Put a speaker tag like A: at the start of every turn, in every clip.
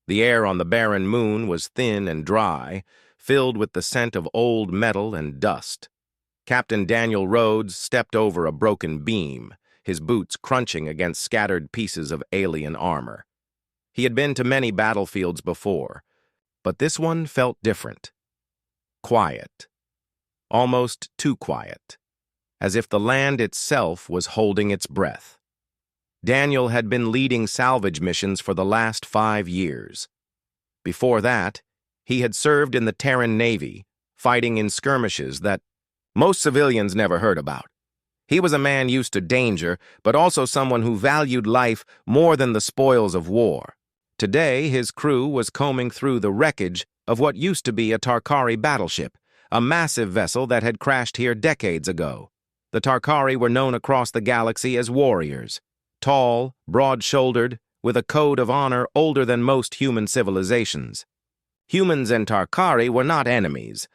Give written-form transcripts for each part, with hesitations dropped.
A: The air on the barren moon was thin and dry, filled with the scent of old metal and dust. Captain Daniel Rhodes stepped over a broken beam, his boots crunching against scattered pieces of alien armor. He had been to many battlefields before, but this one felt different. Quiet. Almost too quiet, as if the land itself was holding its breath. Daniel had been leading salvage missions for the last 5 years. Before that, he had served in the Terran Navy, fighting in skirmishes that most civilians never heard about. He was a man used to danger, but also someone who valued life more than the spoils of war. Today, his crew was combing through the wreckage of what used to be a Tarkari battleship, a massive vessel that had crashed here decades ago. The Tarkari were known across the galaxy as warriors, tall, broad-shouldered, with a code of honor older than most human civilizations. Humans and Tarkari were not enemies,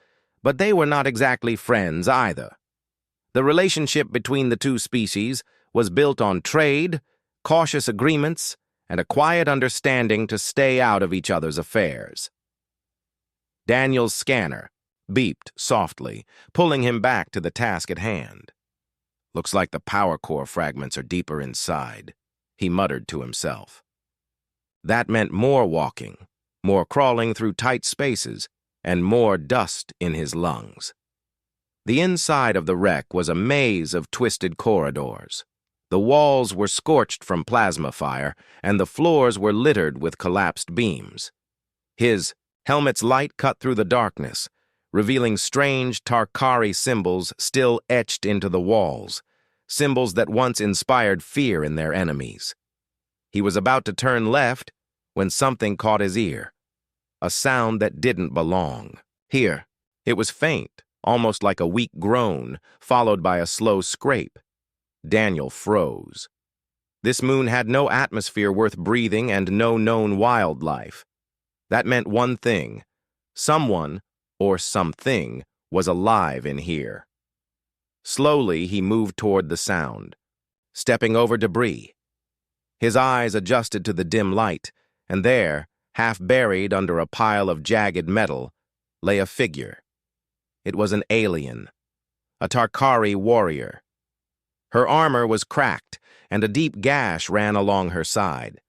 A: but they were not exactly friends either. The relationship between the two species was built on trade, cautious agreements, and a quiet understanding to stay out of each other's affairs. Daniel's scanner beeped softly, pulling him back to the task at hand. Looks like the power core fragments are deeper inside, he muttered to himself. That meant more walking, more crawling through tight spaces, and more dust in his lungs. The inside of the wreck was a maze of twisted corridors. The walls were scorched from plasma fire, and the floors were littered with collapsed beams. His helmet's light cut through the darkness, revealing strange Tarkari symbols still etched into the walls, symbols that once inspired fear in their enemies. He was about to turn left when something caught his ear, a sound that didn't belong. Here, it was faint, almost like a weak groan, followed by a slow scrape. Daniel froze. This moon had no atmosphere worth breathing and no known wildlife. That meant one thing: someone, or something, was alive in here. Slowly, he moved toward the sound, stepping over debris. His eyes adjusted to the dim light, and there, half buried under a pile of jagged metal, lay a figure. It was an alien, a Tarkari warrior. Her armor was cracked, and a deep gash ran along her side.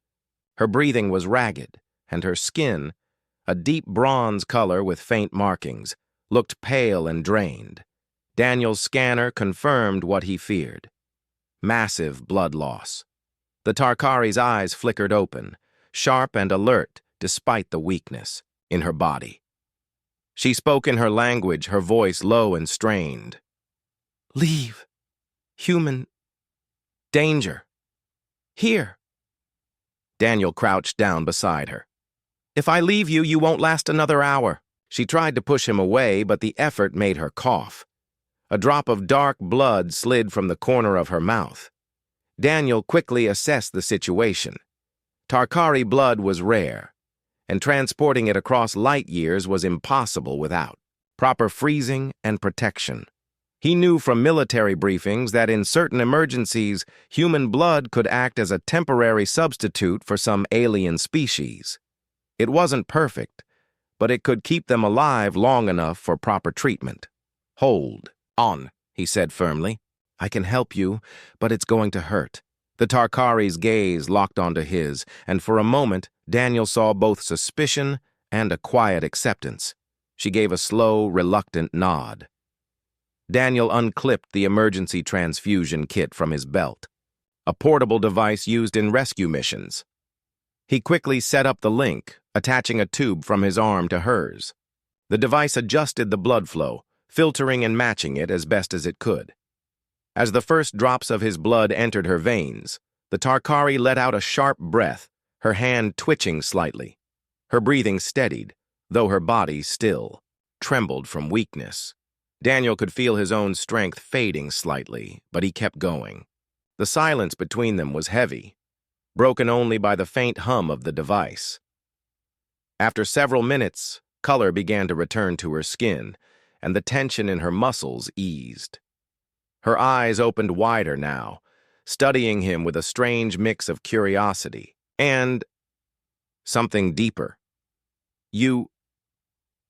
A: Her breathing was ragged, and her skin, a deep bronze color with faint markings, looked pale and drained. Daniel's scanner confirmed what he feared: massive blood loss. The Tarkari's eyes flickered open, sharp and alert despite the weakness in her body. She spoke in her language, her voice low and strained. "Leave. Human. Danger. Here." Daniel crouched down beside her. "If I leave you, you won't last another hour." She tried to push him away, but the effort made her cough. A drop of dark blood slid from the corner of her mouth. Daniel quickly assessed the situation. Tarkari blood was rare, and transporting it across light years was impossible without proper freezing and protection. He knew from military briefings that in certain emergencies, human blood could act as a temporary substitute for some alien species. It wasn't perfect, but it could keep them alive long enough for proper treatment. "Hold on," he said firmly. "I can help you, but it's going to hurt." The Tarkari's gaze locked onto his, and for a moment, Daniel saw both suspicion and a quiet acceptance. She gave a slow, reluctant nod. Daniel unclipped the emergency transfusion kit from his belt, a portable device used in rescue missions. He quickly set up the link, attaching a tube from his arm to hers. The device adjusted the blood flow, filtering and matching it as best as it could. As the first drops of his blood entered her veins, the Tarkari let out a sharp breath, her hand twitching slightly. Her breathing steadied, though her body still trembled from weakness. Daniel could feel his own strength fading slightly, but he kept going. The silence between them was heavy, broken only by the faint hum of the device. After several minutes, color began to return to her skin, and the tension in her muscles eased. Her eyes opened wider now, studying him with a strange mix of curiosity and something deeper. You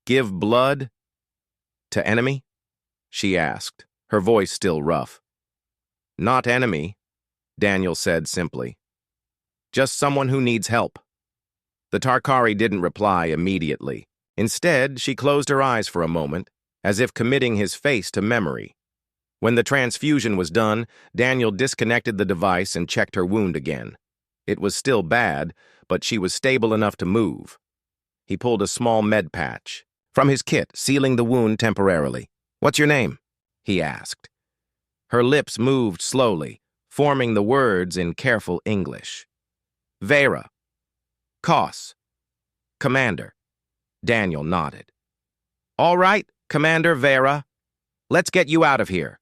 A: give blood to enemy? She asked, her voice still rough. Not enemy, Daniel said simply. Just someone who needs help. The Tarkari didn't reply immediately. Instead, she closed her eyes for a moment, as if committing his face to memory. When the transfusion was done, Daniel disconnected the device and checked her wound again. It was still bad, but she was stable enough to move. He pulled a small med patch from his kit, sealing the wound temporarily. "What's your name?" he asked. Her lips moved slowly, forming the words in careful English. Vera. Koss. Commander. Daniel nodded. All right, Commander Vera. Let's get you out of here.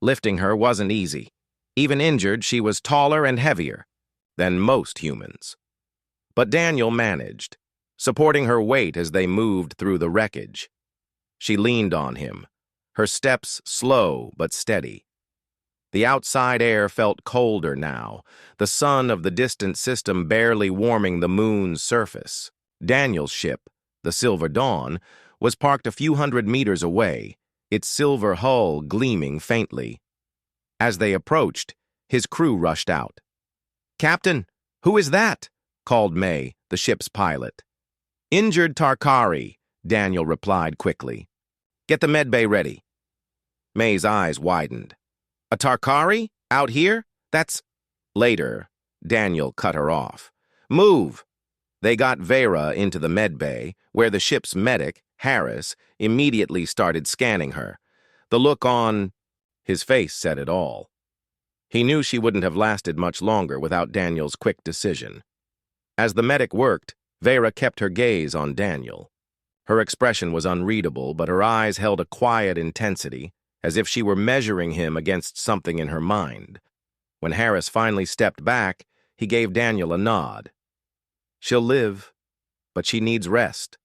A: Lifting her wasn't easy. Even injured, she was taller and heavier than most humans. But Daniel managed, supporting her weight as they moved through the wreckage. She leaned on him, her steps slow but steady. The outside air felt colder now, the sun of the distant system barely warming the moon's surface. Daniel's ship, the Silver Dawn, was parked a few hundred meters away, its silver hull gleaming faintly. As they approached, his crew rushed out. "Captain, who is that?" called May, the ship's pilot. "Injured Tarkari," Daniel replied quickly. "Get the medbay ready." May's eyes widened. "A Tarkari? Out here? That's—" Later, Daniel cut her off. "Move!" They got Vera into the medbay, where the ship's medic, Harris, immediately started scanning her. The look on his face said it all. He knew she wouldn't have lasted much longer without Daniel's quick decision. As the medic worked, Vera kept her gaze on Daniel. Her expression was unreadable, but her eyes held a quiet intensity, as if she were measuring him against something in her mind. When Harris finally stepped back, he gave Daniel a nod. "She'll live, but she needs rest.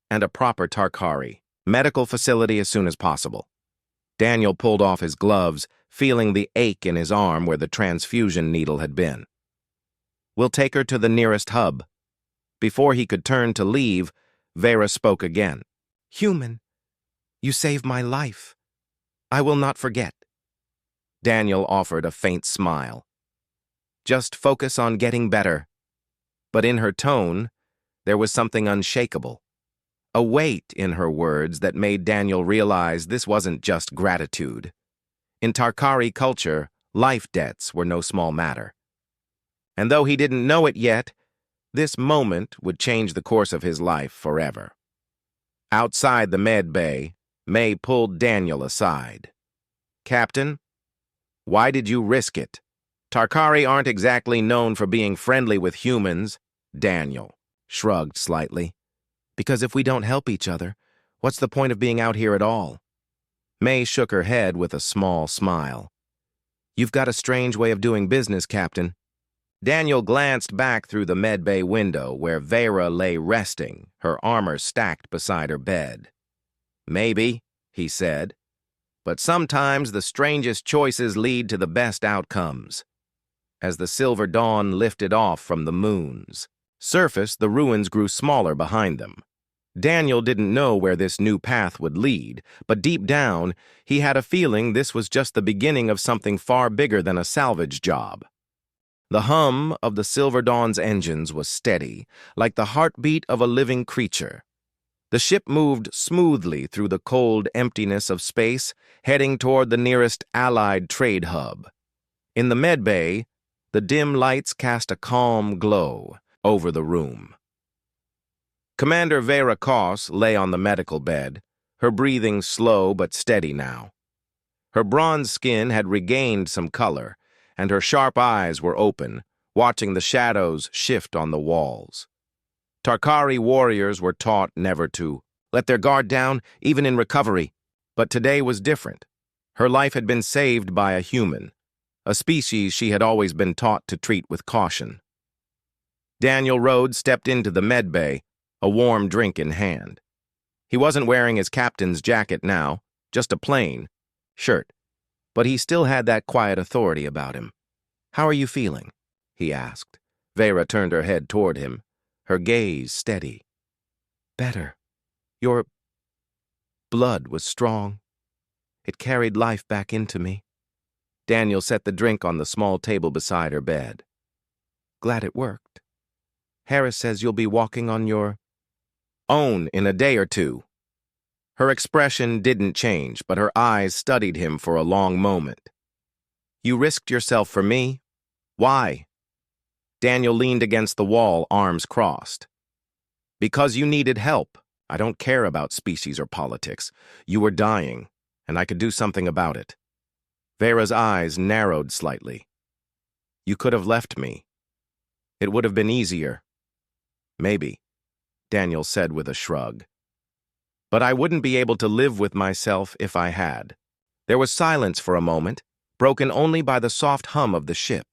A: And a proper Tarkari. Medical facility as soon as possible." Daniel pulled off his gloves, feeling the ache in his arm where the transfusion needle had been. "We'll take her to the nearest hub." Before he could turn to leave, Vera spoke again. "Human, you saved my life. I will not forget." Daniel offered a faint smile. "Just focus on getting better." But in her tone, there was something unshakable. A weight in her words that made Daniel realize this wasn't just gratitude. In Tarkari culture, life debts were no small matter. And though he didn't know it yet, this moment would change the course of his life forever. Outside the med bay, May pulled Daniel aside. "Captain, why did you risk it? Tarkari aren't exactly known for being friendly with humans." Daniel shrugged slightly. "Because if we don't help each other, what's the point of being out here at all?" May shook her head with a small smile. "You've got a strange way of doing business, Captain." Daniel glanced back through the medbay window where Vera lay resting, her armor stacked beside her bed. "Maybe," he said, "but sometimes the strangest choices lead to the best outcomes." As the Silver Dawn lifted off from the moon's surface, the ruins grew smaller behind them. Daniel didn't know where this new path would lead, but deep down, he had a feeling this was just the beginning of something far bigger than a salvage job. The hum of the Silver Dawn's engines was steady, like the heartbeat of a living creature. The ship moved smoothly through the cold emptiness of space, heading toward the nearest Allied trade hub. In the medbay, the dim lights cast a calm glow over the room. Commander Vera Koss lay on the medical bed, her breathing slow but steady now. Her bronze skin had regained some color, and her sharp eyes were open, watching the shadows shift on the walls. Tarkari warriors were taught never to let their guard down, even in recovery. But today was different. Her life had been saved by a human, a species she had always been taught to treat with caution. Daniel Rhodes stepped into the medbay, a warm drink in hand. He wasn't wearing his captain's jacket now, just a plain shirt, but he still had that quiet authority about him. "How are you feeling?" he asked. Vera turned her head toward him. her gaze steady. Better. Your blood was strong. It carried life back into me. Daniel set the drink on the small table beside her bed. Glad it worked. Harris says you'll be walking on your own in a day or two. Her expression didn't change, but her eyes studied him for a long moment. You risked yourself for me? Why? Daniel leaned against the wall, arms crossed. Because you needed help. I don't care about species or politics. You were dying, and I could do something about it. Vera's eyes narrowed slightly. You could have left me. It would have been easier. Maybe, Daniel said with a shrug. But I wouldn't be able to live with myself if I had. There was silence for a moment, broken only by the soft hum of the ship.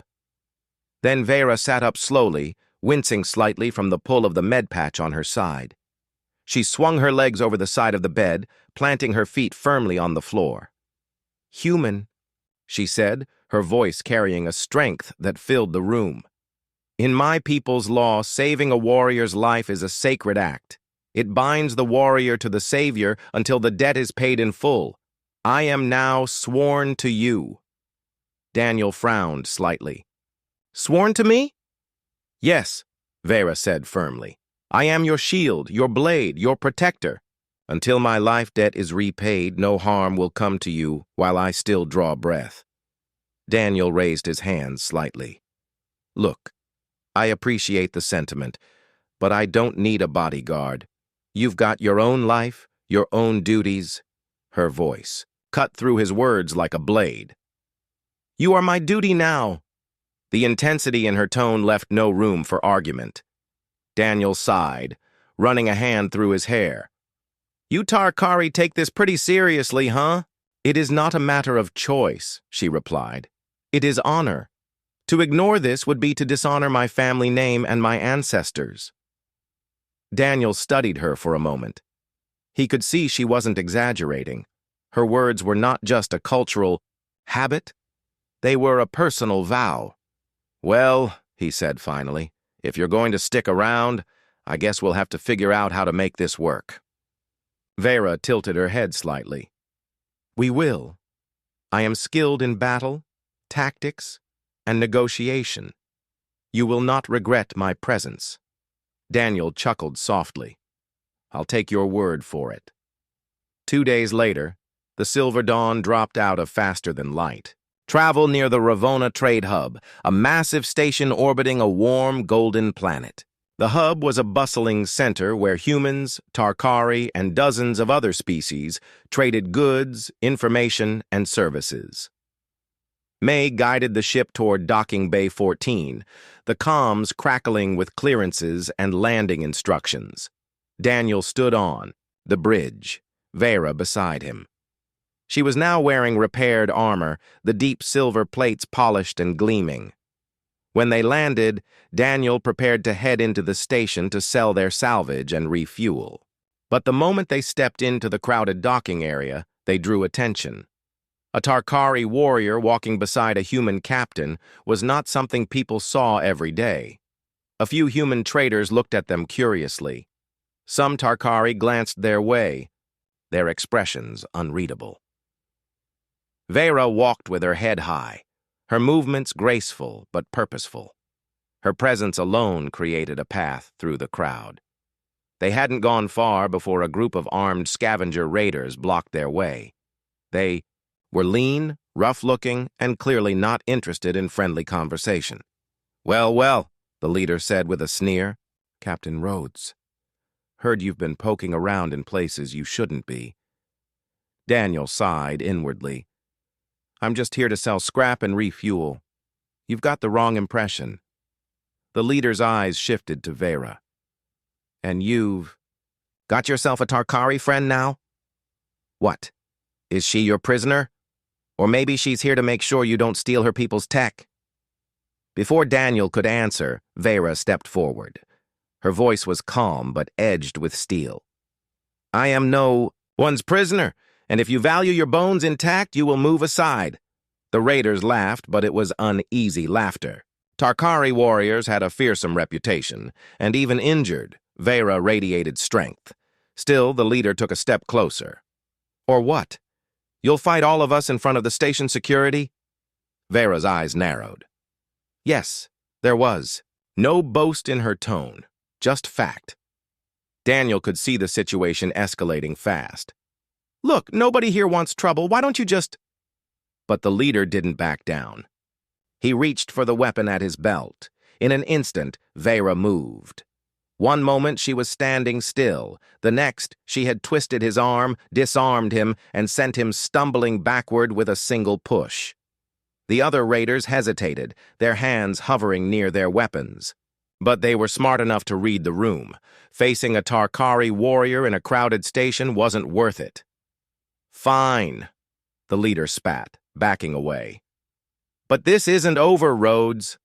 A: Then Vera sat up slowly, wincing slightly from the pull of the med patch on her side. She swung her legs over the side of the bed, planting her feet firmly on the floor. Human, she said, her voice carrying a strength that filled the room. In my people's law, saving a warrior's life is a sacred act. It binds the warrior to the savior until the debt is paid in full. I am now sworn to you. Daniel frowned slightly. Sworn to me? Yes, Vera said firmly. I am your shield, your blade, your protector. Until my life debt is repaid, no harm will come to you while I still draw breath. Daniel raised his hands slightly. Look, I appreciate the sentiment, but I don't need a bodyguard. You've got your own life, your own duties. Her voice cut through his words like a blade. You are my duty now. The intensity in her tone left no room for argument. Daniel sighed, running a hand through his hair. You Tarkari take this pretty seriously, huh? It is not a matter of choice, she replied. It is honor. To ignore this would be to dishonor my family name and my ancestors. Daniel studied her for a moment. He could see she wasn't exaggerating. Her words were not just a cultural habit. They were a personal vow. Well, he said finally, if you're going to stick around, I guess we'll have to figure out how to make this work. Vera tilted her head slightly. We will. I am skilled in battle, tactics, and negotiation. You will not regret my presence. Daniel chuckled softly. I'll take your word for it. 2 days later, the Silver Dawn dropped out of Faster Than Light. Travel near the Ravona Trade Hub, a massive station orbiting a warm, golden planet. The hub was a bustling center where humans, Tarkari, and dozens of other species traded goods, information, and services. May guided the ship toward Docking Bay 14, the comms crackling with clearances and landing instructions. Daniel stood on the bridge, Vera beside him. She was now wearing repaired armor, the deep silver plates polished and gleaming. When they landed, Daniel prepared to head into the station to sell their salvage and refuel. But the moment they stepped into the crowded docking area, they drew attention. A Tarkari warrior walking beside a human captain was not something people saw every day. A few human traders looked at them curiously. Some Tarkari glanced their way, their expressions unreadable. Vera walked with her head high, her movements graceful but purposeful. Her presence alone created a path through the crowd. They hadn't gone far before a group of armed scavenger raiders blocked their way. They were lean, rough-looking, and clearly not interested in friendly conversation. Well, well, the leader said with a sneer. Captain Rhodes. Heard you've been poking around in places you shouldn't be. Daniel sighed inwardly. I'm just here to sell scrap and refuel. You've got the wrong impression. The leader's eyes shifted to Vera. And you've got yourself a Tarkari friend now? What? Is she your prisoner? Or maybe she's here to make sure you don't steal her people's tech? Before Daniel could answer, Vera stepped forward. Her voice was calm but edged with steel. I am no one's prisoner, and if you value your bones intact, you will move aside. The raiders laughed, but it was uneasy laughter. Tarkari warriors had a fearsome reputation, and even injured, Vera radiated strength. Still, the leader took a step closer. Or what? You'll fight all of us in front of the station security? Vera's eyes narrowed. Yes, there was. No boast in her tone, just fact. Daniel could see the situation escalating fast. Look, nobody here wants trouble. Why don't you just... But the leader didn't back down. He reached for the weapon at his belt. In an instant, Vera moved. One moment she was standing still. The next, she had twisted his arm, disarmed him, and sent him stumbling backward with a single push. The other raiders hesitated, their hands hovering near their weapons. But they were smart enough to read the room. Facing a Tarkari warrior in a crowded station wasn't worth it. Fine, the leader spat, backing away. But this isn't over, Rhodes.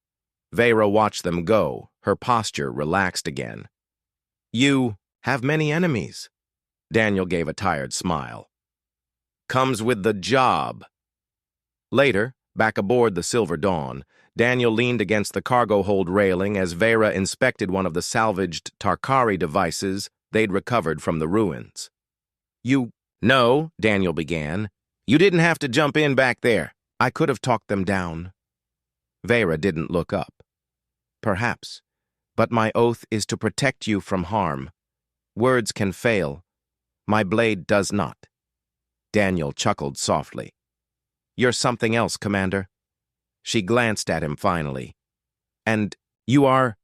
A: Vera watched them go, her posture relaxed again. You have many enemies. Daniel gave a tired smile. Comes with the job. Later, back aboard the Silver Dawn, Daniel leaned against the cargo hold railing as Vera inspected one of the salvaged Tarkari devices they'd recovered from the ruins. No, Daniel began. You didn't have to jump in back there. I could have talked them down. Vera didn't look up. Perhaps, but my oath is to protect you from harm. Words can fail. My blade does not. Daniel chuckled softly. You're something else, Commander. She glanced at him finally. And you are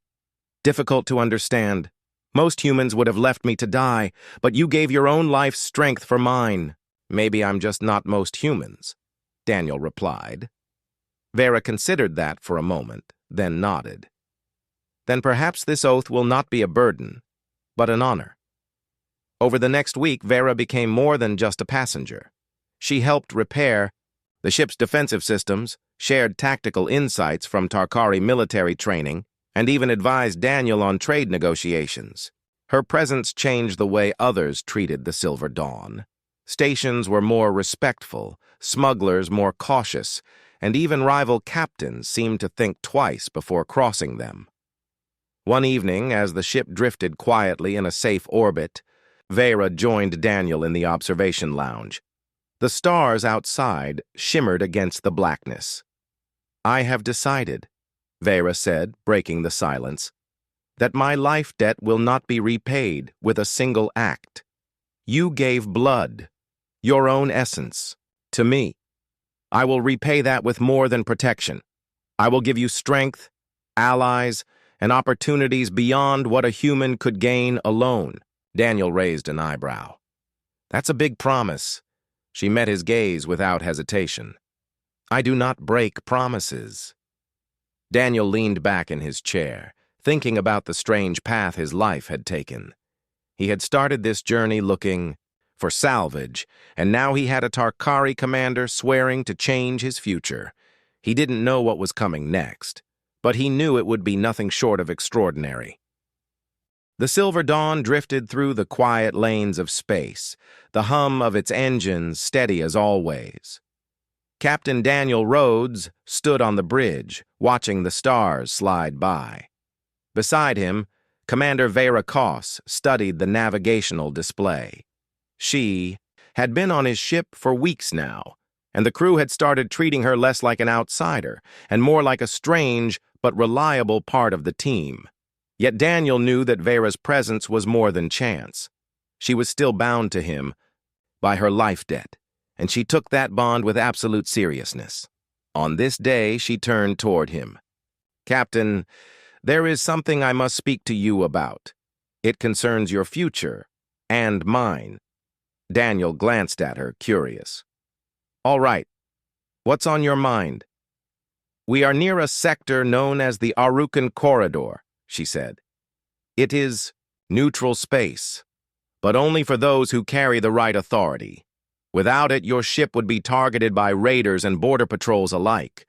A: difficult to understand. Most humans would have left me to die, but you gave your own life's strength for mine. Maybe I'm just not most humans, Daniel replied. Vera considered that for a moment, then nodded. Then perhaps this oath will not be a burden, but an honor. Over the next week, Vera became more than just a passenger. She helped repair the ship's defensive systems, shared tactical insights from Tarkari military training, and even advised Daniel on trade negotiations. Her presence changed the way others treated the Silver Dawn. Stations were more respectful, smugglers more cautious, and even rival captains seemed to think twice before crossing them. One evening, as the ship drifted quietly in a safe orbit, Vera joined Daniel in the observation lounge. The stars outside shimmered against the blackness. I have decided, Vera said, breaking the silence, that my life debt will not be repaid with a single act. You gave blood, your own essence, to me. I will repay that with more than protection. I will give you strength, allies, and opportunities beyond what a human could gain alone. Daniel raised an eyebrow. That's a big promise. She met his gaze without hesitation. I do not break promises. Daniel leaned back in his chair, thinking about the strange path his life had taken. He had started this journey looking for salvage, and now he had a Tarkari commander swearing to change his future. He didn't know what was coming next, but he knew it would be nothing short of extraordinary. The Silver Dawn drifted through the quiet lanes of space, the hum of its engines steady as always. Captain Daniel Rhodes stood on the bridge, watching the stars slide by. Beside him, Commander Vera Koss studied the navigational display. She had been on his ship for weeks now, and the crew had started treating her less like an outsider and more like a strange but reliable part of the team. Yet Daniel knew that Vera's presence was more than chance. She was still bound to him by her life debt, and she took that bond with absolute seriousness. On this day, she turned toward him. Captain, there is something I must speak to you about. It concerns your future and mine. Daniel glanced at her, curious. All right. What's on your mind? We are near a sector known as the Arukan Corridor, she said. It is neutral space, but only for those who carry the right authority. Without it, your ship would be targeted by raiders and border patrols alike.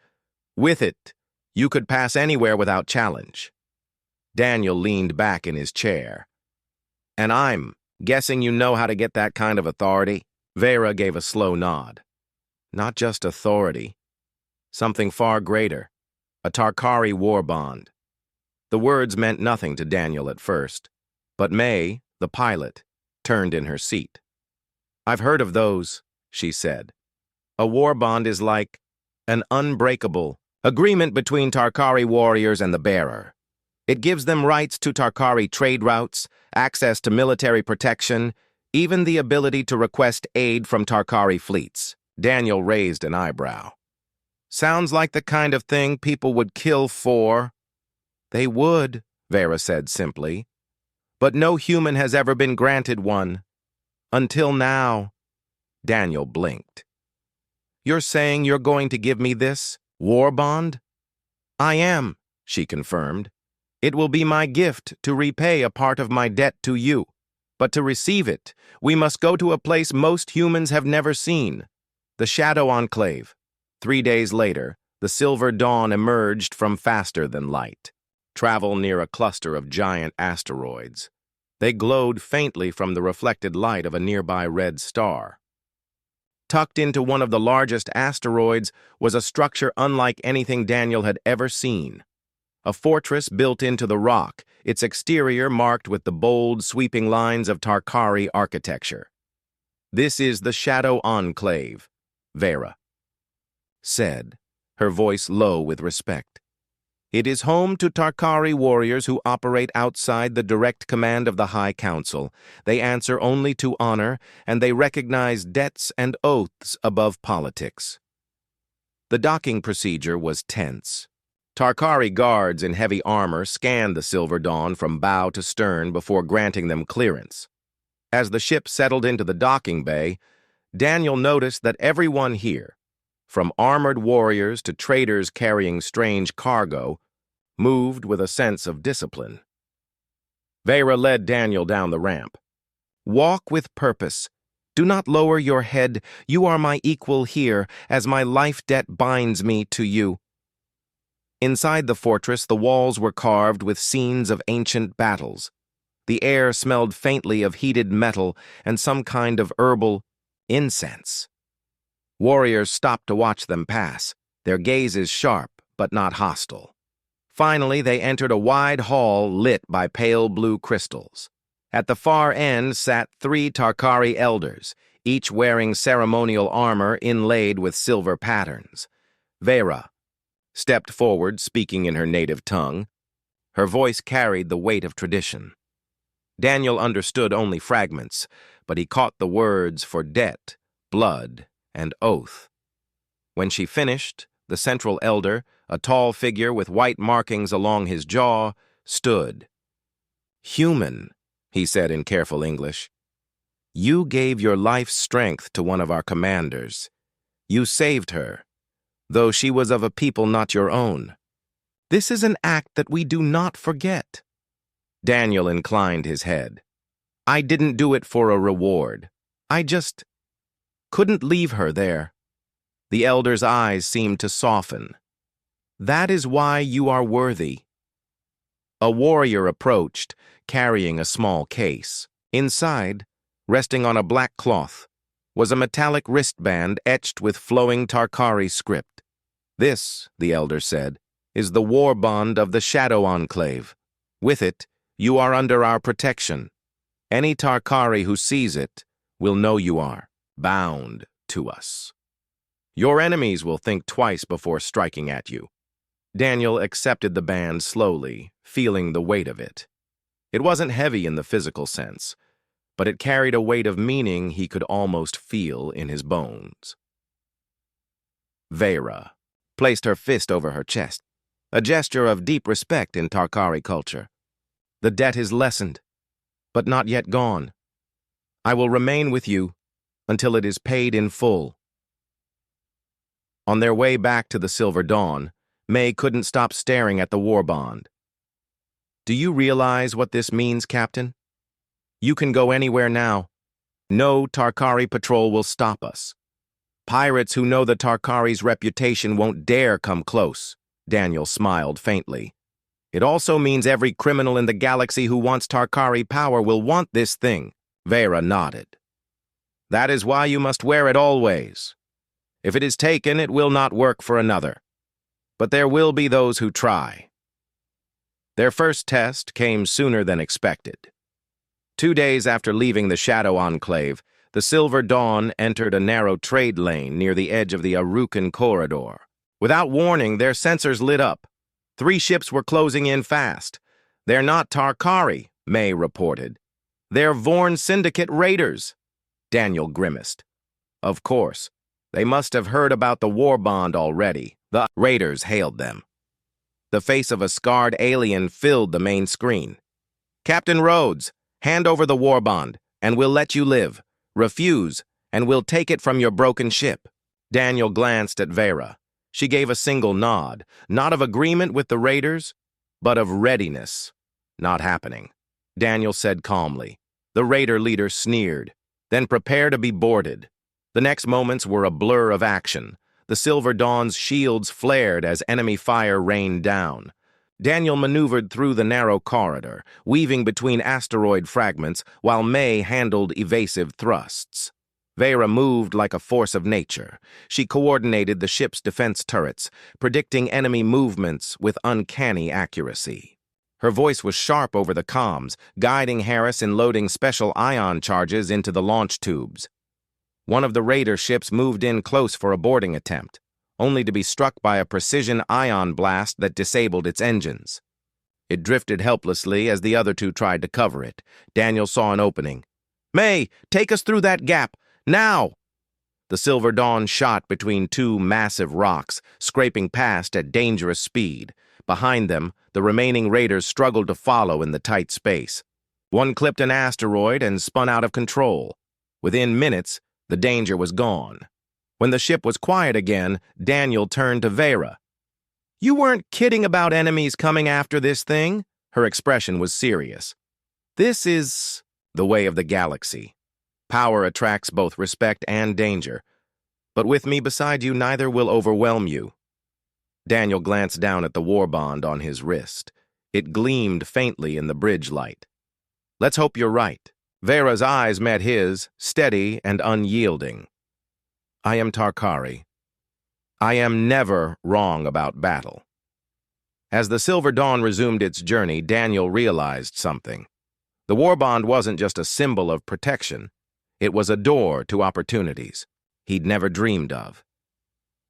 A: With it, you could pass anywhere without challenge. Daniel leaned back in his chair. And I'm guessing you know how to get that kind of authority? Vera gave a slow nod. Not just authority. Something far greater. A Tarkari war bond. The words meant nothing to Daniel at first, but May, the pilot, turned in her seat. "I've heard of those," she said. "A war bond is like an unbreakable agreement between Tarkari warriors and the bearer. It gives them rights to Tarkari trade routes, access to military protection, even the ability to request aid from Tarkari fleets." Daniel raised an eyebrow. "Sounds like the kind of thing people would kill for." "They would," Vera said simply. "But no human has ever been granted one. Until now." Daniel blinked. "You're saying you're going to give me this war bond?" "I am," she confirmed. "It will be my gift to repay a part of my debt to you. But to receive it, we must go to a place most humans have never seen, the Shadow Enclave." 3 days later, the Silver Dawn emerged from faster than light. Travel near a cluster of giant asteroids. They glowed faintly from the reflected light of a nearby red star. Tucked into one of the largest asteroids was a structure unlike anything Daniel had ever seen. A fortress built into the rock, its exterior marked with the bold, sweeping lines of Tarkari architecture. "This is the Shadow Enclave," Vera said, her voice low with respect. "It is home to Tarkari warriors who operate outside the direct command of the High Council. They answer only to honor, and they recognize debts and oaths above politics." The docking procedure was tense. Tarkari guards in heavy armor scanned the Silver Dawn from bow to stern before granting them clearance. As the ship settled into the docking bay, Daniel noticed that everyone here, from armored warriors to traders carrying strange cargo, moved with a sense of discipline. Vera led Daniel down the ramp. "Walk with purpose. Do not lower your head. You are my equal here, as my life debt binds me to you." Inside the fortress, the walls were carved with scenes of ancient battles. The air smelled faintly of heated metal and some kind of herbal incense. Warriors stopped to watch them pass, their gazes sharp but not hostile. Finally, they entered a wide hall lit by pale blue crystals. At the far end sat 3 Tarkari elders, each wearing ceremonial armor inlaid with silver patterns. Vera stepped forward, speaking in her native tongue. Her voice carried the weight of tradition. Daniel understood only fragments, but he caught the words for debt, blood, and oath. When she finished, the central elder, a tall figure with white markings along his jaw, stood. "Human," he said in careful English. "You gave your life's strength to one of our commanders. You saved her, though she was of a people not your own. This is an act that we do not forget." Daniel inclined his head. "I didn't do it for a reward. I just couldn't leave her there." The elder's eyes seemed to soften. "That is why you are worthy." A warrior approached, carrying a small case. Inside, resting on a black cloth, was a metallic wristband etched with flowing Tarkari script. "This," the elder said, "is the war bond of the Shadow Enclave. With it, you are under our protection. Any Tarkari who sees it will know you are bound to us. Your enemies will think twice before striking at you." Daniel accepted the band slowly, feeling the weight of it. It wasn't heavy in the physical sense, but it carried a weight of meaning he could almost feel in his bones. Vera placed her fist over her chest, a gesture of deep respect in Tarkari culture. "The debt is lessened, but not yet gone. I will remain with you until it is paid in full." On their way back to the Silver Dawn, May couldn't stop staring at the war bond. "Do you realize what this means, Captain? You can go anywhere now. No Tarkari patrol will stop us. Pirates who know the Tarkari's reputation won't dare come close." Daniel smiled faintly. "It also means every criminal in the galaxy who wants Tarkari power will want this thing." Vera nodded. "That is why you must wear it always. If it is taken, it will not work for another." but there will be those who try. Their first test came sooner than expected. 2 days after leaving the Shadow Enclave, the Silver Dawn entered a narrow trade lane near the edge of the Arukan corridor. Without warning, their sensors lit up. 3 ships were closing in fast. "They're not Tarkari," May reported. "They're Vorn Syndicate raiders." Daniel grimaced. Of course. They must have heard about the war bond already. The raiders hailed them. The face of a scarred alien filled the main screen. "Captain Rhodes, hand over the war bond, and we'll let you live. Refuse, and we'll take it from your broken ship." Daniel glanced at Vera. She gave a single nod, not of agreement with the raiders, but of readiness. "Not happening," Daniel said calmly. The raider leader sneered. "Then prepare to be boarded." The next moments were a blur of action. The Silver Dawn's shields flared as enemy fire rained down. Daniel maneuvered through the narrow corridor, weaving between asteroid fragments while May handled evasive thrusts. Vera moved like a force of nature. She coordinated the ship's defense turrets, predicting enemy movements with uncanny accuracy. Her voice was sharp over the comms, guiding Harris in loading special ion charges into the launch tubes. One of the raider ships moved in close for a boarding attempt, only to be struck by a precision ion blast that disabled its engines. It drifted helplessly as the other 2 tried to cover it. Daniel saw an opening. "May, take us through that gap, now!" The Silver Dawn shot between 2 massive rocks, scraping past at dangerous speed. Behind them, the remaining raiders struggled to follow in the tight space. One clipped an asteroid and spun out of control. Within minutes, the danger was gone. When the ship was quiet again, Daniel turned to Vera. "You weren't kidding about enemies coming after this thing?" Her expression was serious. "This is the way of the galaxy. Power attracts both respect and danger. But with me beside you, neither will overwhelm you." Daniel glanced down at the war bond on his wrist. It gleamed faintly in the bridge light. "Let's hope you're right." Vera's eyes met his, steady and unyielding. "I am Tarkari. I am never wrong about battle." As the Silver Dawn resumed its journey, Daniel realized something. The war bond wasn't just a symbol of protection. It was a door to opportunities he'd never dreamed of.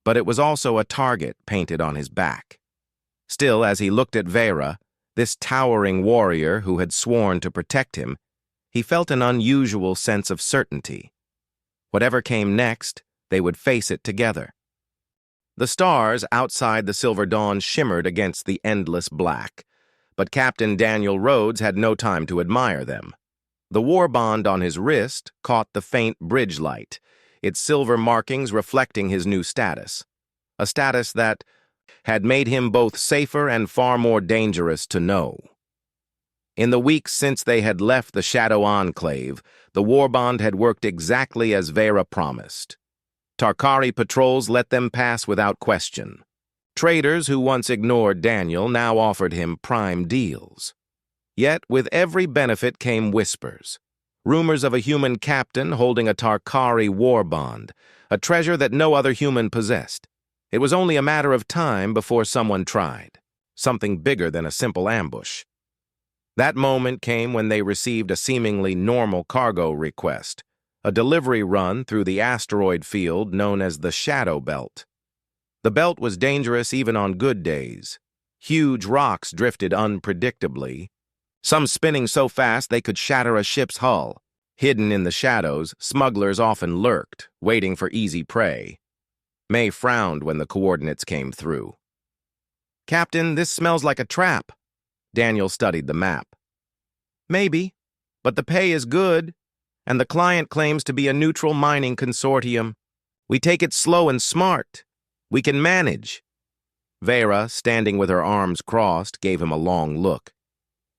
A: But it was also a target painted on his back. Still, as he looked at Vera, this towering warrior who had sworn to protect him, he felt an unusual sense of certainty. Whatever came next, they would face it together. The stars outside the Silver Dawn shimmered against the endless black, but Captain Daniel Rhodes had no time to admire them. The war bond on his wrist caught the faint bridge light, its silver markings reflecting his new status, a status that had made him both safer and far more dangerous to know. In the weeks since they had left the Shadow Enclave, the war bond had worked exactly as Vera promised. Tarkari patrols let them pass without question. Traders who once ignored Daniel now offered him prime deals. Yet with every benefit came whispers. Rumors of a human captain holding a Tarkari war bond, a treasure that no other human possessed. It was only a matter of time before someone tried. Something bigger than a simple ambush. That moment came when they received a seemingly normal cargo request, a delivery run through the asteroid field known as the Shadow Belt. The belt was dangerous even on good days. Huge rocks drifted unpredictably, some spinning so fast they could shatter a ship's hull. Hidden in the shadows, smugglers often lurked, waiting for easy prey. May frowned when the coordinates came through. "Captain, this smells like a trap." Daniel studied the map. "Maybe, but the pay is good, and the client claims to be a neutral mining consortium. We take it slow and smart. We can manage." Vera, standing with her arms crossed, gave him a long look.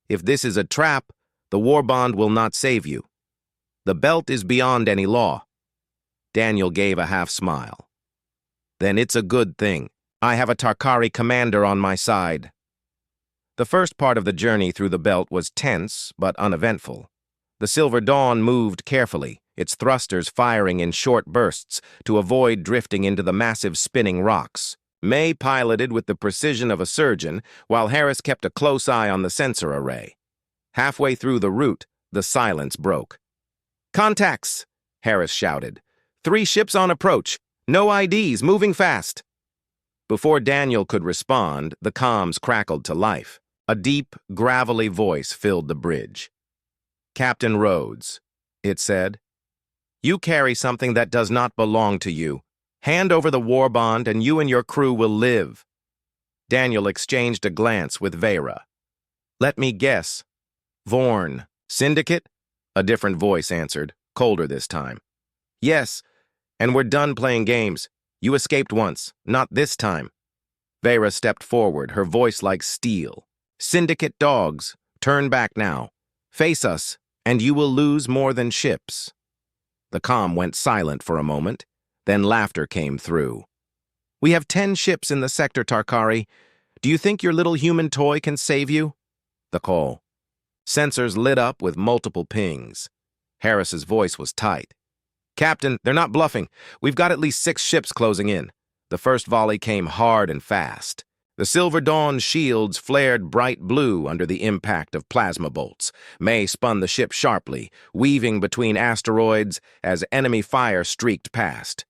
A: "If this is a trap, the war bond will not save you. The belt is beyond any law." Daniel gave a half-smile. "Then it's a good thing. I have a Tarkari commander on my side." The first part of the journey through the belt was tense but uneventful. The Silver Dawn moved carefully, its thrusters firing in short bursts to avoid drifting into the massive spinning rocks. May piloted with the precision of a surgeon, while Harris kept a close eye on the sensor array. Halfway through the route, the silence broke. "Contacts!" Harris shouted. "3 ships on approach. No IDs, moving fast." Before Daniel could respond, the comms crackled to life. A deep, gravelly voice filled the bridge. "Captain Rhodes," it said, "you carry something that does not belong to you. Hand over the war bond and you and your crew will live." Daniel exchanged a glance with Vera. "Let me guess. Vorn, Syndicate?" A different voice answered, colder this time. "Yes, and we're done playing games. You escaped once, not this time." Vera stepped forward, her voice like steel. "Syndicate dogs, turn back now. Face us, and you will lose more than ships." The comm went silent for a moment, then laughter came through. "We have 10 ships in the sector, Tarkari. Do you think your little human toy can save you?" The call. Sensors lit up with multiple pings. Harris's voice was tight. "Captain, they're not bluffing. We've got at least 6 ships closing in." The first volley came hard and fast. The Silver Dawn's shields flared bright blue under the impact of plasma bolts. May spun the ship sharply, weaving between asteroids as enemy fire streaked past.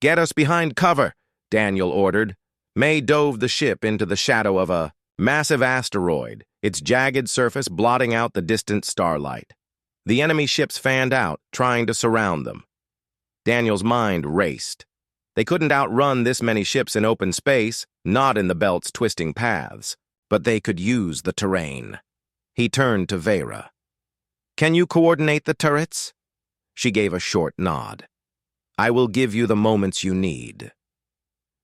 A: "Get us behind cover," Daniel ordered. May dove the ship into the shadow of a massive asteroid, its jagged surface blotting out the distant starlight. The enemy ships fanned out, trying to surround them. Daniel's mind raced. They couldn't outrun this many ships in open space, not in the belt's twisting paths, but they could use the terrain. He turned to Vera. "Can you coordinate the turrets?" She gave a short nod. "I will give you the moments you need."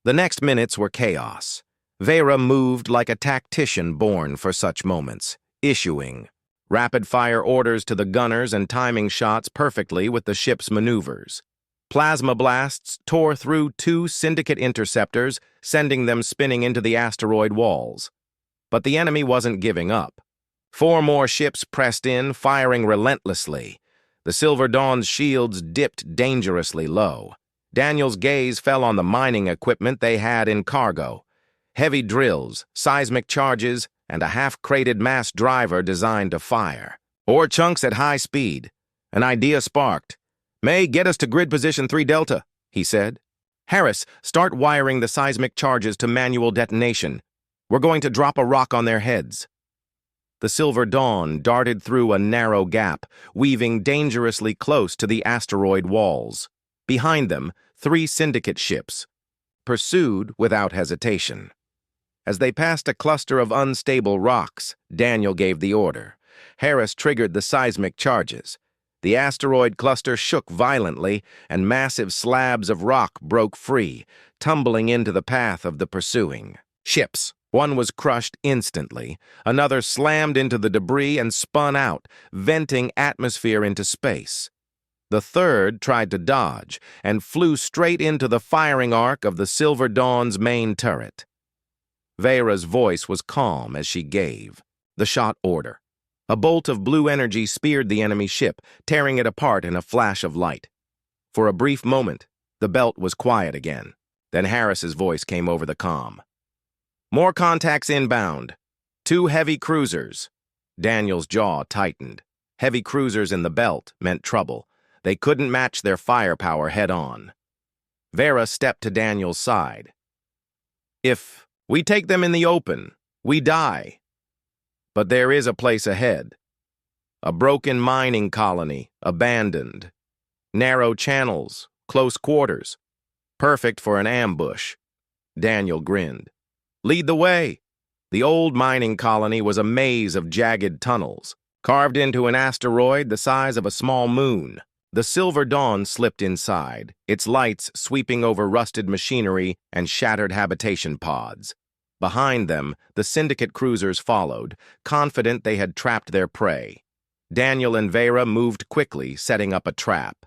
A: The next minutes were chaos. Vera moved like a tactician born for such moments, issuing rapid-fire orders to the gunners and timing shots perfectly with the ship's maneuvers. Plasma blasts tore through 2 Syndicate interceptors, sending them spinning into the asteroid walls. But the enemy wasn't giving up. 4 more ships pressed in, firing relentlessly. The Silver Dawn's shields dipped dangerously low. Daniel's gaze fell on the mining equipment they had in cargo. Heavy drills, seismic charges, and a half-crated mass driver designed to fire. Ore chunks at high speed. An idea sparked. "May, get us to grid position 3 Delta," he said. "Harris, start wiring the seismic charges to manual detonation. We're going to drop a rock on their heads." The Silver Dawn darted through a narrow gap, weaving dangerously close to the asteroid walls. Behind them, 3 Syndicate ships pursued without hesitation. As they passed a cluster of unstable rocks, Daniel gave the order. Harris triggered the seismic charges. The asteroid cluster shook violently, and massive slabs of rock broke free, tumbling into the path of the pursuing ships. One was crushed instantly. Another slammed into the debris and spun out, venting atmosphere into space. The third tried to dodge and flew straight into the firing arc of the Silver Dawn's main turret. Vera's voice was calm as she gave the shot order. A bolt of blue energy speared the enemy ship, tearing it apart in a flash of light. For a brief moment, the belt was quiet again. Then Harris's voice came over the comm. "More contacts inbound. 2 heavy cruisers." Daniel's jaw tightened. Heavy cruisers in the belt meant trouble. They couldn't match their firepower head-on. Vera stepped to Daniel's side. "If we take them in the open, we die. But there is a place ahead. A broken mining colony, abandoned. Narrow channels, close quarters. Perfect for an ambush." Daniel grinned. "Lead the way." The old mining colony was a maze of jagged tunnels, carved into an asteroid the size of a small moon. The Silver Dawn slipped inside, its lights sweeping over rusted machinery and shattered habitation pods. Behind them, the Syndicate cruisers followed, confident they had trapped their prey. Daniel and Vera moved quickly, setting up a trap.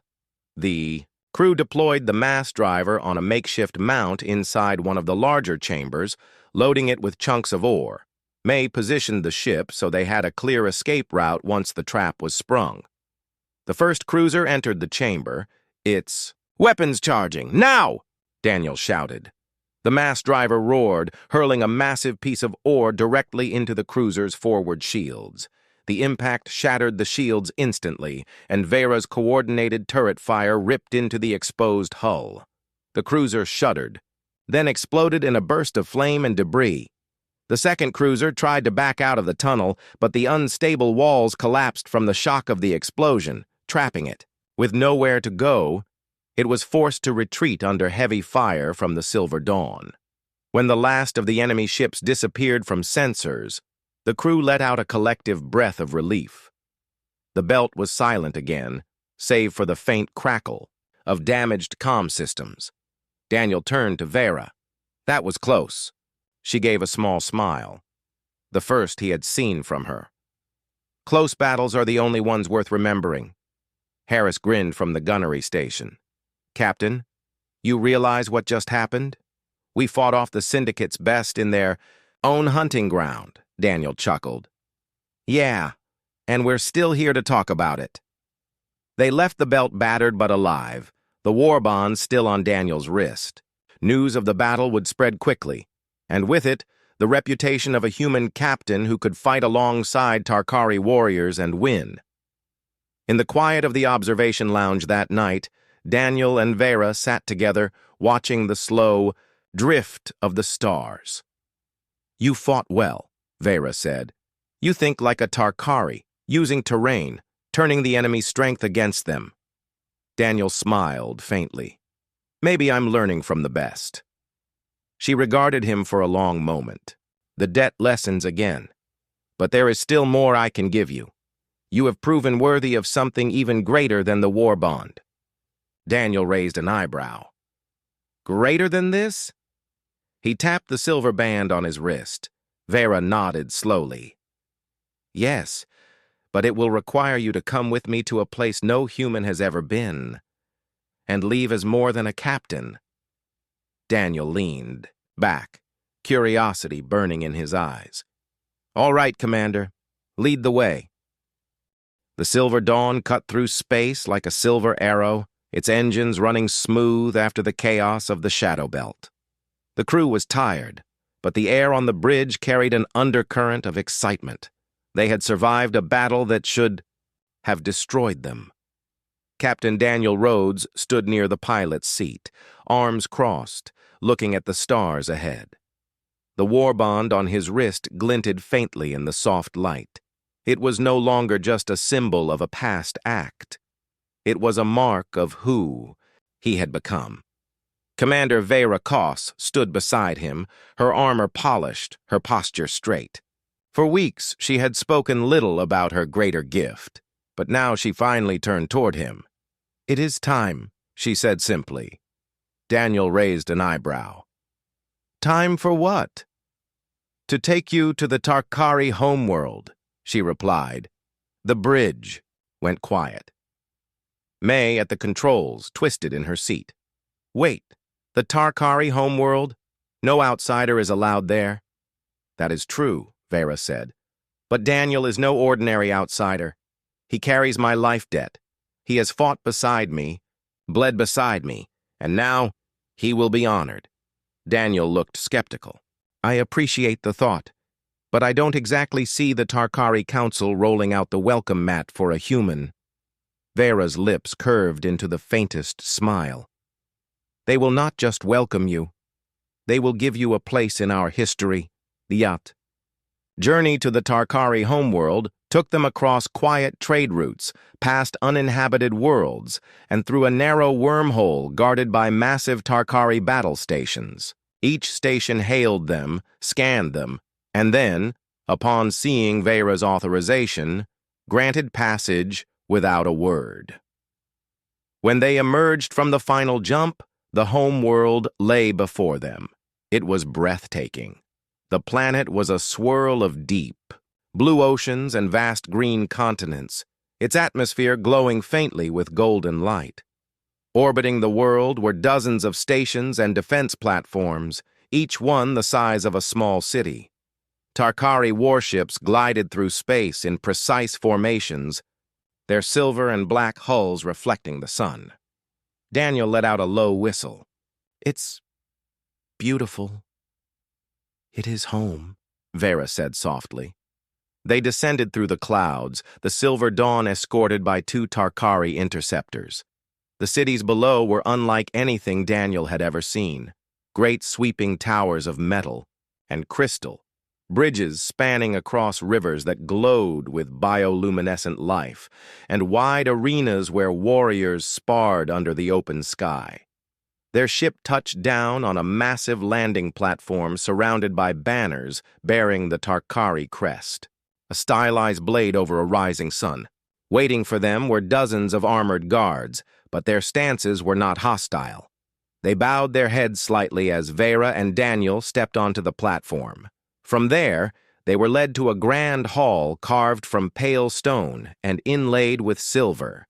A: The crew deployed the mass driver on a makeshift mount inside one of the larger chambers, loading it with chunks of ore. May positioned the ship so they had a clear escape route once the trap was sprung. The first cruiser entered the chamber. "It's weapons charging, now!" Daniel shouted. The mast driver roared, hurling a massive piece of ore directly into the cruiser's forward shields. The impact shattered the shields instantly, and Vera's coordinated turret fire ripped into the exposed hull. The cruiser shuddered, then exploded in a burst of flame and debris. The second cruiser tried to back out of the tunnel, but the unstable walls collapsed from the shock of the explosion, trapping it. With nowhere to go, it was forced to retreat under heavy fire from the Silver Dawn. When the last of the enemy ships disappeared from sensors, the crew let out a collective breath of relief. The belt was silent again, save for the faint crackle of damaged comm systems. Daniel turned to Vera. That was close. She gave a small smile, the first he had seen from her. Close battles are the only ones worth remembering. Harris grinned from the gunnery station. Captain, you realize what just happened? We fought off the Syndicate's best in their own hunting ground, Daniel chuckled. Yeah, and we're still here to talk about it. They left the belt battered but alive, the war bond still on Daniel's wrist. News of the battle would spread quickly, and with it, the reputation of a human captain who could fight alongside Tarkari warriors and win. In the quiet of the observation lounge that night, Daniel and Vera sat together, watching the slow drift of the stars. You fought well, Vera said. You think like a Tarkari, using terrain, turning the enemy's strength against them. Daniel smiled faintly. Maybe I'm learning from the best. She regarded him for a long moment. The debt lessens again. But there is still more I can give you. You have proven worthy of something even greater than the war bond. Daniel raised an eyebrow. Greater than this? He tapped the silver band on his wrist. Vera nodded slowly. Yes, but it will require you to come with me to a place no human has ever been, and leave as more than a captain. Daniel leaned back, curiosity burning in his eyes. All right, Commander, lead the way. The Silver Dawn cut through space like a silver arrow, its engines running smooth after the chaos of the Shadow Belt. The crew was tired, but the air on the bridge carried an undercurrent of excitement. They had survived a battle that should have destroyed them. Captain Daniel Rhodes stood near the pilot's seat, arms crossed, looking at the stars ahead. The war bond on his wrist glinted faintly in the soft light. It was no longer just a symbol of a past act. It was a mark of who he had become. Commander Vera Koss stood beside him, her armor polished, her posture straight. For weeks, she had spoken little about her greater gift, but now she finally turned toward him. It is time, she said simply. Daniel raised an eyebrow. Time for what? To take you to the Tarkari homeworld, she replied. The bridge went quiet. May, at the controls, twisted in her seat. Wait, the Tarkari homeworld? No outsider is allowed there? That is true, Vera said. But Daniel is no ordinary outsider. He carries my life debt. He has fought beside me, bled beside me, and now he will be honored. Daniel looked skeptical. I appreciate the thought, but I don't exactly see the Tarkari Council rolling out the welcome mat for a human. Vera's lips curved into the faintest smile. They will not just welcome you. They will give you a place in our history, the yacht. Journey to the Tarkari homeworld took them across quiet trade routes, past uninhabited worlds, and through a narrow wormhole guarded by massive Tarkari battle stations. Each station hailed them, scanned them, and then, upon seeing Vera's authorization, granted passage without a word. When they emerged from the final jump, the home world lay before them. It was breathtaking. The planet was a swirl of deep, blue oceans and vast green continents, its atmosphere glowing faintly with golden light. Orbiting the world were dozens of stations and defense platforms, each one the size of a small city. Tarkari warships glided through space in precise formations, their silver and black hulls reflecting the sun. Daniel let out a low whistle. It's beautiful." "It is home," Vera said softly. They descended through the clouds, the silver dawn escorted by 2 Tarkari interceptors. The cities below were unlike anything Daniel had ever seen. Great sweeping towers of metal and crystal, bridges spanning across rivers that glowed with bioluminescent life, and wide arenas where warriors sparred under the open sky. Their ship touched down on a massive landing platform surrounded by banners bearing the Tarkari crest, a stylized blade over a rising sun. Waiting for them were dozens of armored guards, but their stances were not hostile. They bowed their heads slightly as Vera and Daniel stepped onto the platform. From there, they were led to a grand hall carved from pale stone and inlaid with silver.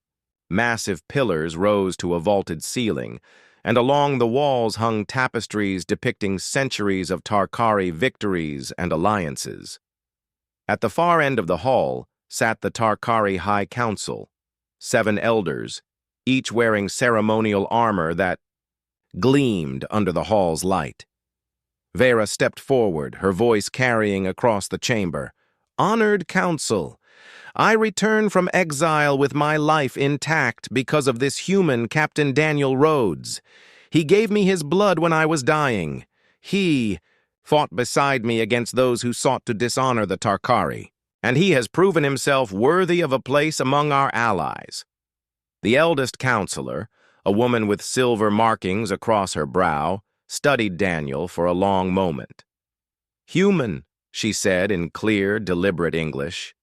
A: Massive pillars rose to a vaulted ceiling, and along the walls hung tapestries depicting centuries of Tarkari victories and alliances. At the far end of the hall sat the Tarkari High Council, 7 elders, each wearing ceremonial armor that gleamed under the hall's light. Vera stepped forward, her voice carrying across the chamber. "Honored Council, I return from exile with my life intact because of this human, Captain Daniel Rhodes. He gave me his blood when I was dying. He fought beside me against those who sought to dishonor the Tarkari, and he has proven himself worthy of a place among our allies." The eldest counselor, a woman with silver markings across her brow, studied Daniel for a long moment. "Human," she said in clear, deliberate English.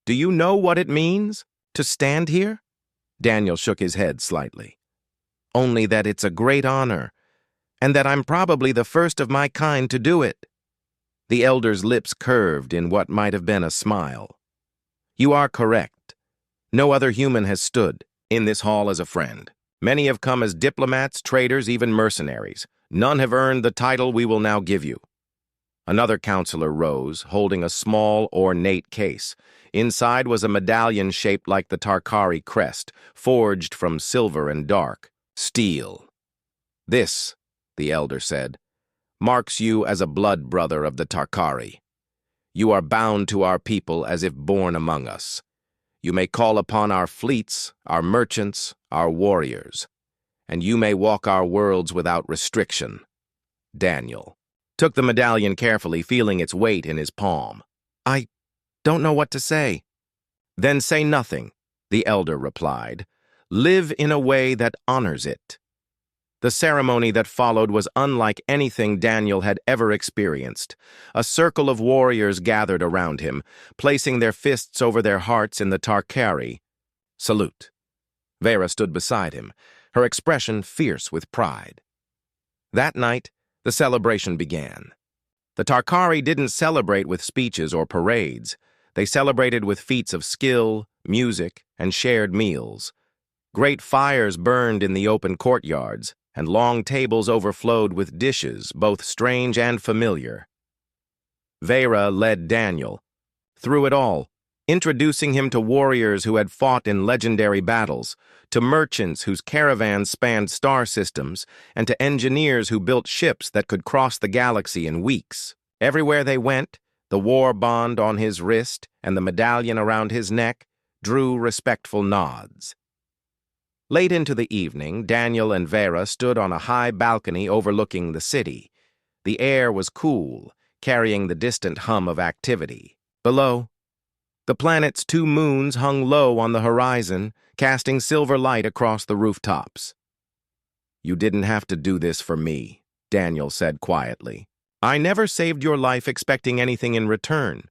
A: "Do you know what it means to stand here?" Daniel shook his head slightly. "Only that it's a great honor, and that I'm probably the first of my kind to do it." The elder's lips curved in what might have been a smile. "You are correct. No other human has stood in this hall as a friend. Many have come as diplomats, traders, even mercenaries. None have earned the title we will now give you." Another counselor rose, holding a small, ornate case. Inside was a medallion shaped like the Tarkari crest, forged from silver and dark steel. "This," the elder said, "marks you as a blood brother of the Tarkari. You are bound to our people as if born among us. You may call upon our fleets, our merchants, our warriors, and you may walk our worlds without restriction." Daniel took the medallion carefully, feeling its weight in his palm. "I don't know what to say." "Then say nothing," the elder replied. "Live in a way that honors it." The ceremony that followed was unlike anything Daniel had ever experienced. A circle of warriors gathered around him, placing their fists over their hearts in the Tarkari salute. Vera stood beside him, her expression fierce with pride. That night, the celebration began. The Tarkari didn't celebrate with speeches or parades. They celebrated with feats of skill, music, and shared meals. Great fires burned in the open courtyards, and long tables overflowed with dishes, both strange and familiar. Vera led Daniel through it all, introducing him to warriors who had fought in legendary battles, to merchants whose caravans spanned star systems, and to engineers who built ships that could cross the galaxy in weeks. Everywhere they went, the war bond on his wrist and the medallion around his neck drew respectful nods. Late into the evening, Daniel and Vera stood on a high balcony overlooking the city. The air was cool, carrying the distant hum of activity. Below, the planet's 2 moons hung low on the horizon, casting silver light across the rooftops. "You didn't have to do this for me," Daniel said quietly. "I never saved your life expecting anything in return."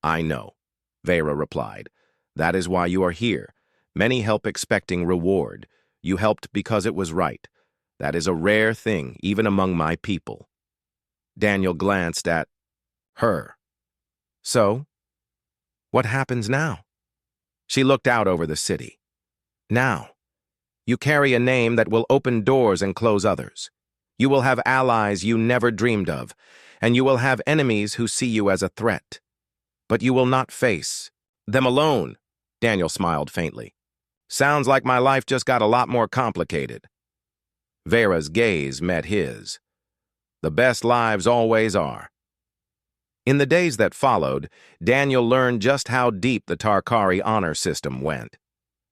A: "I know," Vera replied. "That is why you are here. Many help expecting reward. You helped because it was right. That is a rare thing, even among my people." Daniel glanced at her. "So, what happens now?" She looked out over the city. "Now, you carry a name that will open doors and close others. You will have allies you never dreamed of, and you will have enemies who see you as a threat. But you will not face them alone." Daniel smiled faintly. "Sounds like my life just got a lot more complicated." Vera's gaze met his. The best lives always are. In the days that followed, Daniel learned just how deep the Tarkari honor system went.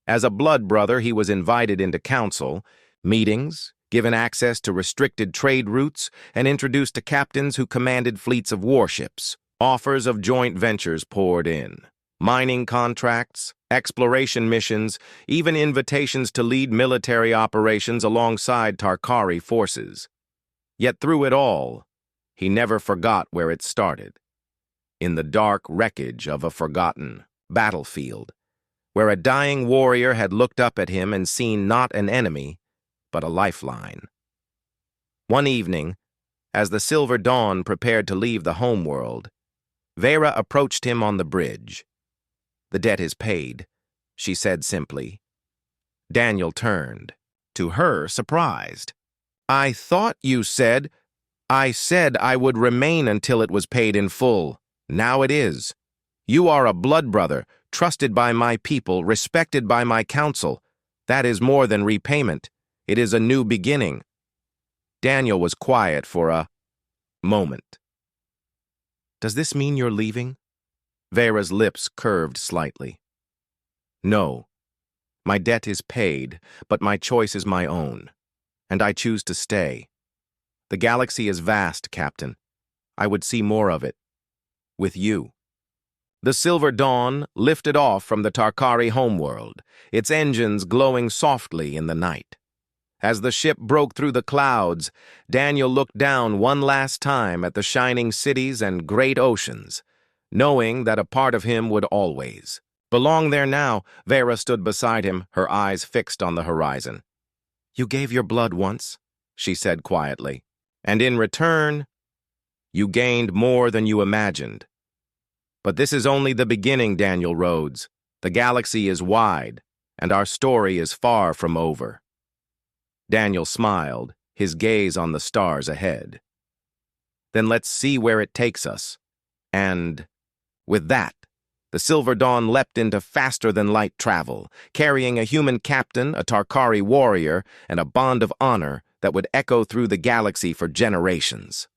A: As a blood brother, he was invited into council, meetings, given access to restricted trade routes, and introduced to captains who commanded fleets of warships. Offers of joint ventures poured in. Mining contracts, exploration missions, even invitations to lead military operations alongside Tarkari forces. Yet through it all, he never forgot where it started. In the dark wreckage of a forgotten battlefield, where a dying warrior had looked up at him and seen not an enemy, but a lifeline. One evening, as the Silver Dawn prepared to leave the homeworld, Vera approached him on the bridge. "The debt is paid," she said simply. Daniel turned, to her surprised. "I thought you said—" "I said I would remain until it was paid in full. Now it is. You are a blood brother, trusted by my people, respected by my council. That is more than repayment. It is a new beginning." Daniel was quiet for a moment. "Does this mean you're leaving?" Vera's lips curved slightly. "No. My debt is paid, but my choice is my own, and I choose to stay. The galaxy is vast, Captain. I would see more of it. With you." The Silver Dawn lifted off from the Tarkari homeworld, its engines glowing softly in the night. As the ship broke through the clouds, Daniel looked down one last time at the shining cities and great oceans, knowing that a part of him would always belong there now. Vera stood beside him, her eyes fixed on the horizon. "You gave your blood once," she said quietly, "and in return, you gained more than you imagined. But this is only the beginning, Daniel Rhodes. The galaxy is wide, and our story is far from over." Daniel smiled, his gaze on the stars ahead. "Then let's see where it takes us." And with that, the Silver Dawn leapt into faster-than-light travel, carrying a human captain, a Tarkari warrior, and a bond of honor that would echo through the galaxy for generations.